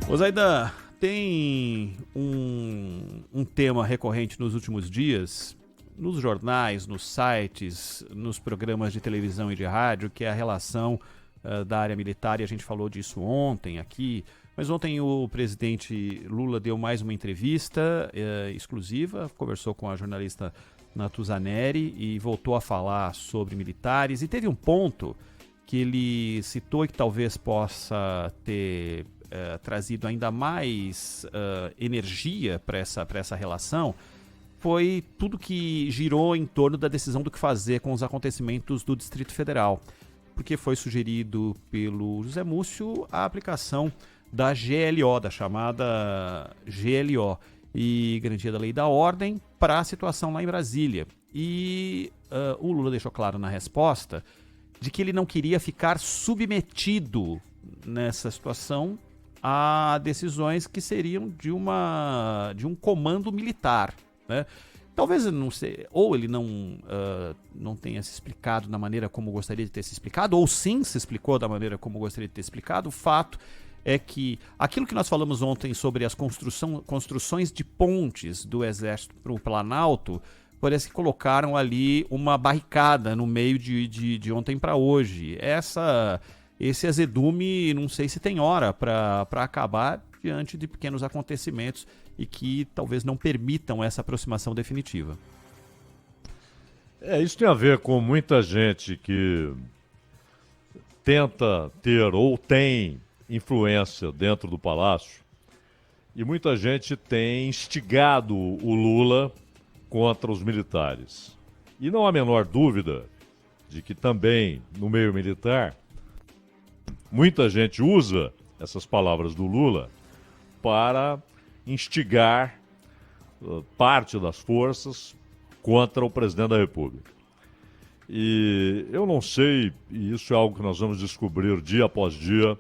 Ô Zaidan, tem um tema recorrente nos últimos dias, nos jornais, nos sites, nos programas de televisão e de rádio, que é a relação da área militar, e a gente falou disso ontem aqui, mas ontem o presidente Lula deu mais uma entrevista exclusiva, conversou com a jornalista Natuzaneri e voltou a falar sobre militares, e teve um ponto que ele citou e que talvez possa ter trazido ainda mais energia para essa relação, foi tudo que girou em torno da decisão do que fazer com os acontecimentos do Distrito Federal, porque foi sugerido pelo José Múcio a aplicação da GLO, da chamada GLO, e Garantia da Lei e da Ordem, para a situação lá em Brasília. E o Lula deixou claro na resposta de que ele não queria ficar submetido nessa situação a decisões que seriam de um comando militar, né? Talvez, não sei, ou ele não tenha se explicado da maneira como gostaria de ter se explicado, ou sim se explicou da maneira como gostaria de ter explicado. O fato é que aquilo que nós falamos ontem sobre as construções de pontes do Exército para o Planalto, parece que colocaram ali uma barricada no meio de ontem para hoje. Esse azedume, não sei se tem hora para acabar diante de pequenos acontecimentos e que talvez não permitam essa aproximação definitiva. Isso tem a ver com muita gente que tenta ter ou tem influência dentro do Palácio, e muita gente tem instigado o Lula contra os militares. E não há a menor dúvida de que também no meio militar muita gente usa essas palavras do Lula para instigar parte das forças contra o presidente da República. E eu não sei, e isso é algo que nós vamos descobrir dia após dia,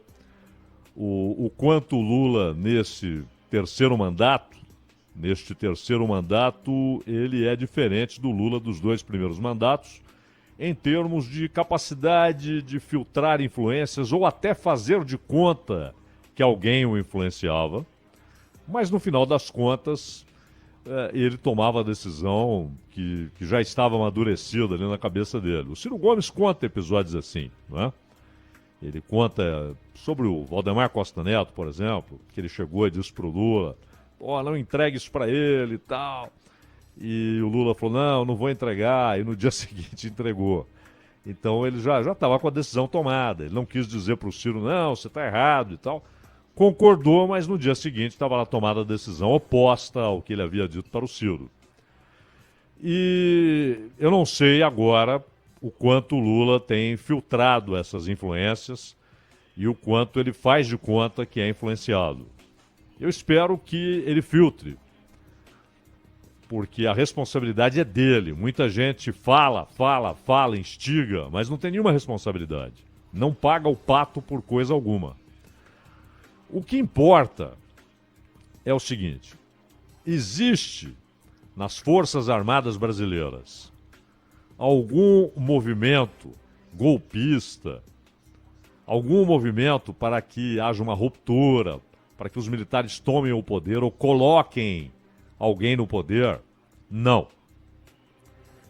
o quanto o Lula, neste terceiro mandato, ele é diferente do Lula dos dois primeiros mandatos, em termos de capacidade de filtrar influências ou até fazer de conta que alguém o influenciava. Mas no final das contas, ele tomava a decisão que já estava amadurecida ali na cabeça dele. O Ciro Gomes conta episódios assim, não é? Ele conta sobre o Valdemar Costa Neto, por exemplo, que ele chegou e disse pro Lula: não entregue isso para ele e tal. E o Lula falou: não vou entregar, e no dia seguinte entregou. Então ele já estava com a decisão tomada, ele não quis dizer para o Ciro: não, você está errado e tal. Concordou, mas no dia seguinte estava lá tomada a decisão oposta ao que ele havia dito para o Ciro. E eu não sei agora o quanto o Lula tem filtrado essas influências e o quanto ele faz de conta que é influenciado. Eu espero que ele filtre, porque a responsabilidade é dele. Muita gente fala, instiga, mas não tem nenhuma responsabilidade. Não paga o pato por coisa alguma. O que importa é o seguinte: existe nas Forças Armadas Brasileiras algum movimento golpista, algum movimento para que haja uma ruptura, para que os militares tomem o poder ou coloquem alguém no poder? Não.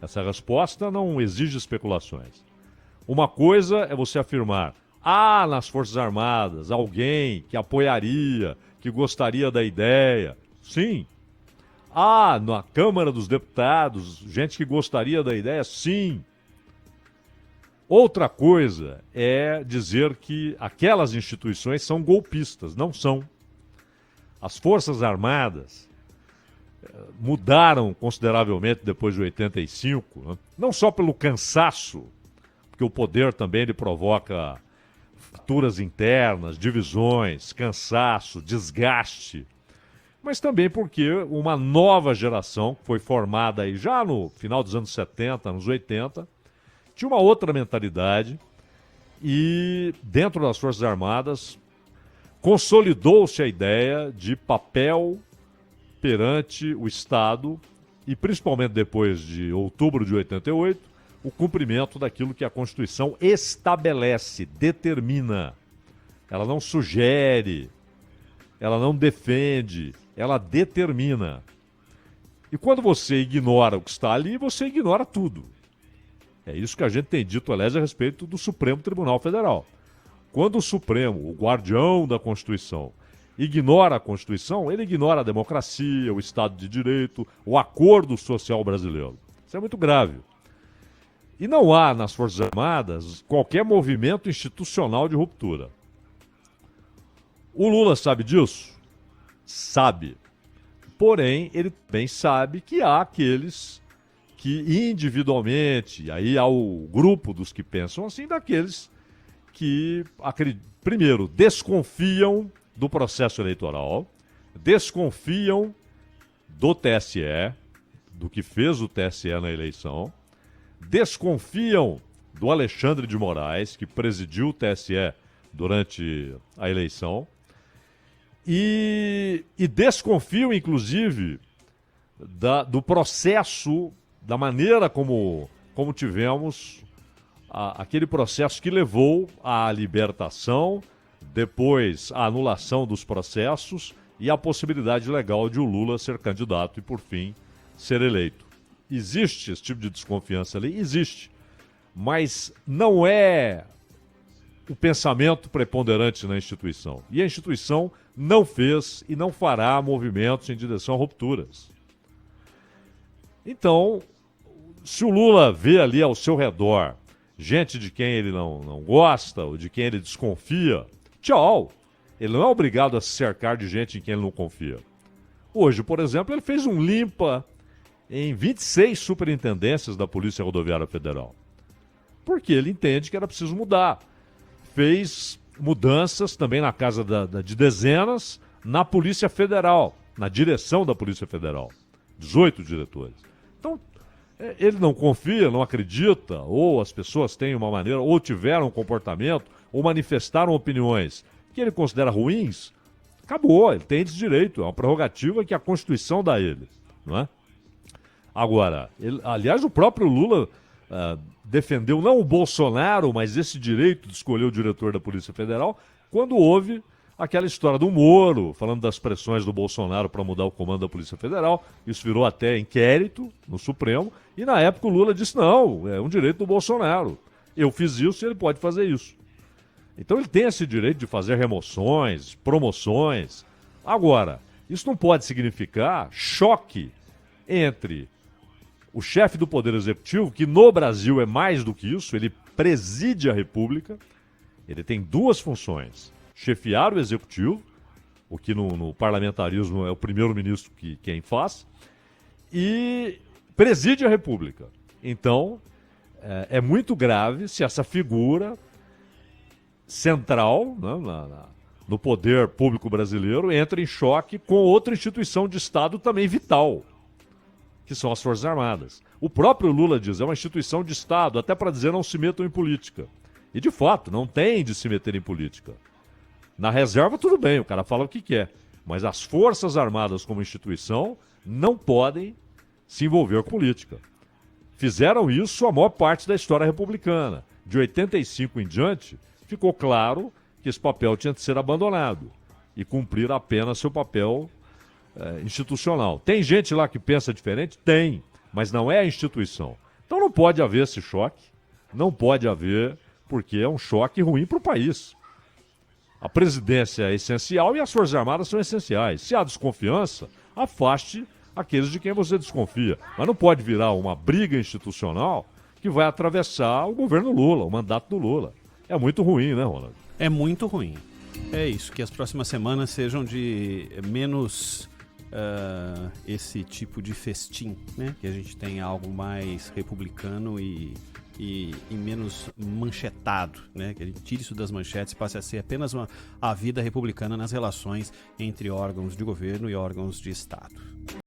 Essa resposta não exige especulações. Uma coisa é você afirmar: nas Forças Armadas alguém que apoiaria, que gostaria da ideia. Sim. Na Câmara dos Deputados, gente que gostaria da ideia. Sim. Outra coisa é dizer que aquelas instituições são golpistas. Não são. As Forças Armadas mudaram consideravelmente depois de 85, né? Não só pelo cansaço, porque o poder também ele provoca fraturas internas, divisões, cansaço, desgaste, mas também porque uma nova geração, que foi formada aí já no final dos anos 70, anos 80, tinha uma outra mentalidade e dentro das Forças Armadas consolidou-se a ideia de papel perante o Estado e principalmente depois de outubro de 88, o cumprimento daquilo que a Constituição estabelece, determina. Ela não sugere, ela não defende, ela determina. E quando você ignora o que está ali, você ignora tudo. É isso que a gente tem dito, aliás, a respeito do Supremo Tribunal Federal. Quando o Supremo, o guardião da Constituição, ignora a Constituição, ele ignora a democracia, o Estado de Direito, o acordo social brasileiro. Isso é muito grave. E não há nas Forças Armadas qualquer movimento institucional de ruptura. O Lula sabe disso? Sabe. Porém, ele bem sabe que há aqueles que individualmente, aí há o grupo dos que pensam assim, daqueles que, primeiro, desconfiam do processo eleitoral, desconfiam do TSE, do que fez o TSE na eleição, desconfiam do Alexandre de Moraes, que presidiu o TSE durante a eleição, e desconfiam, inclusive, do processo, da maneira como tivemos aquele processo que levou à libertação, depois à anulação dos processos e à possibilidade legal de o Lula ser candidato e, por fim, ser eleito. Existe esse tipo de desconfiança ali? Existe. Mas não é o pensamento preponderante na instituição. E a instituição não fez e não fará movimentos em direção a rupturas. Então, se o Lula vê ali ao seu redor gente de quem ele não gosta ou de quem ele desconfia, tchau. Ele não é obrigado a se cercar de gente em quem ele não confia. Hoje, por exemplo, ele fez um limpa em 26 superintendências da Polícia Rodoviária Federal. Porque ele entende que era preciso mudar. Fez mudanças também na casa de dezenas na Polícia Federal, na direção da Polícia Federal. 18 diretores. Então, ele não confia, não acredita, ou as pessoas têm uma maneira, ou tiveram um comportamento, ou manifestaram opiniões que ele considera ruins, acabou, ele tem esse direito, é uma prerrogativa que a Constituição dá a ele, não é? Agora, aliás, o próprio Lula defendeu não o Bolsonaro, mas esse direito de escolher o diretor da Polícia Federal, quando houve aquela história do Moro, falando das pressões do Bolsonaro para mudar o comando da Polícia Federal. Isso virou até inquérito no Supremo. E na época o Lula disse, não, é um direito do Bolsonaro. Eu fiz isso e ele pode fazer isso. Então ele tem esse direito de fazer remoções, promoções. Agora, isso não pode significar choque entre o chefe do Poder Executivo, que no Brasil é mais do que isso, ele preside a República, ele tem duas funções: chefiar o Executivo, o que no parlamentarismo é o primeiro-ministro quem faz, e preside a República. Então, é muito grave se essa figura central, né, no poder público brasileiro, entra em choque com outra instituição de Estado também vital, que são as Forças Armadas. O próprio Lula diz, é uma instituição de Estado, até para dizer não se metam em política. E, de fato, não tem de se meter em política. Na reserva, tudo bem, o cara fala o que quer. Mas as Forças Armadas como instituição não podem se envolver com política. Fizeram isso a maior parte da história republicana. De 85 em diante, ficou claro que esse papel tinha de ser abandonado e cumprir apenas seu papel institucional. Tem gente lá que pensa diferente? Tem, mas não é a instituição. Então não pode haver esse choque, não pode haver, porque é um choque ruim para o país. A presidência é essencial e as Forças Armadas são essenciais. Se há desconfiança, afaste aqueles de quem você desconfia. Mas não pode virar uma briga institucional que vai atravessar o governo Lula, o mandato do Lula. É muito ruim, né, Ronald? É muito ruim. É isso, que as próximas semanas sejam de menos esse tipo de festim, né? Que a gente tenha algo mais republicano e menos manchetado, né? Que a gente tire isso das manchetes e passe a ser apenas a vida republicana nas relações entre órgãos de governo e órgãos de Estado.